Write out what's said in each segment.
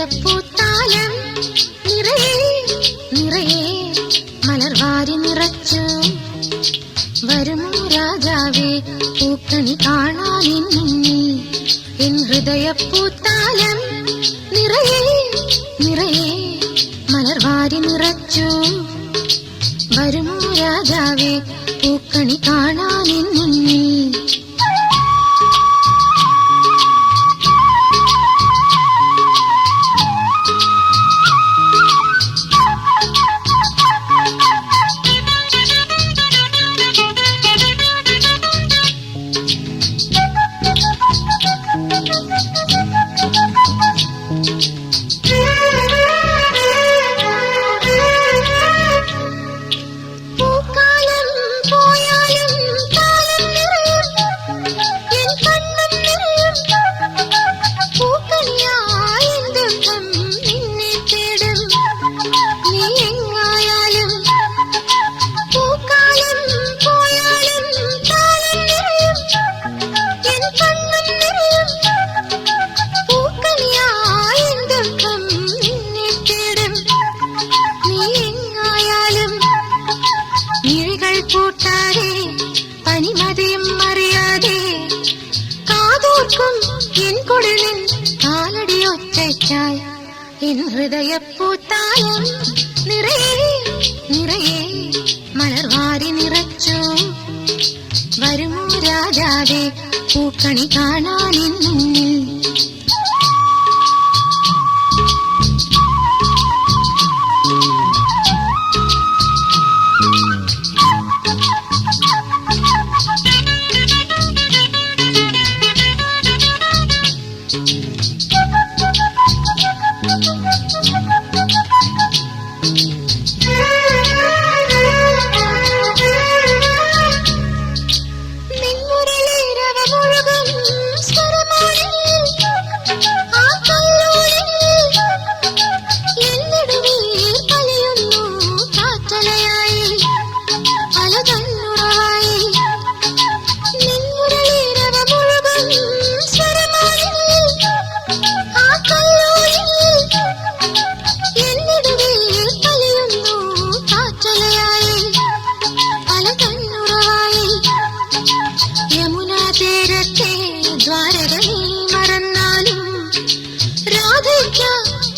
ഹൃദയപ്പൂത്താലം നിറയെ നിറയെ മലർവാരി നിറച്ചു വരുമോ രാജാവേ പൂക്കണി കാണാൻ എൻ ഹൃദയപ്പൂത്താലം നിറയെ നിറയെ മലർവാരി നിറച്ചു വരുമോ രാജാവേ പൂക്കണി കാണാൻ പൂട്ടാതെ പനിമതിയും അറിയാതെ കാതോർക്കും എൻ കുടലിൻ കാലടിയൊറ്റയ്ക്കായി എൻ ഹൃദയപ്പൂത്താലം നിറയെ നിറയെ മലർവാരി നിറച്ചു വരുമോ രാജാവേ പൂക്കണി കാണാൻ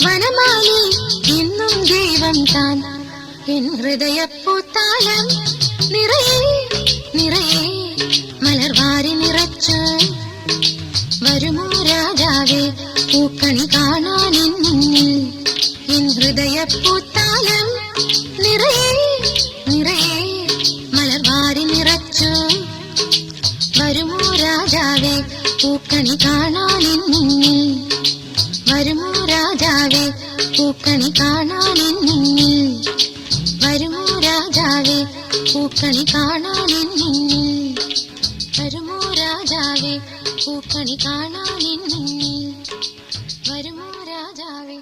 വനമാലി ഇന്നും ദൈവം താൻ എൻ ഹൃദയപ്പൂത്താലം നിറയെ നിറയെ മലർവാരി നിറച്ചു വരുമോ രാജാവേ പൂക്കണി കാണാൻ എൻ ഹൃദയപ്പൂത്താലം നിറയെ നിറയെ മലർവാരി നിറച്ചു വരുമോ രാജാവേ പൂക്കണി കാണാൻ വരുമോ രാജാവേ പൂക്കണി കാണാൻ വരുമോ രാജാവേ പൂക്കണി കാണാൻ വരുമോ രാജാവേ പൂക്കണി കാണാൻ വരുമോ രാജാവേ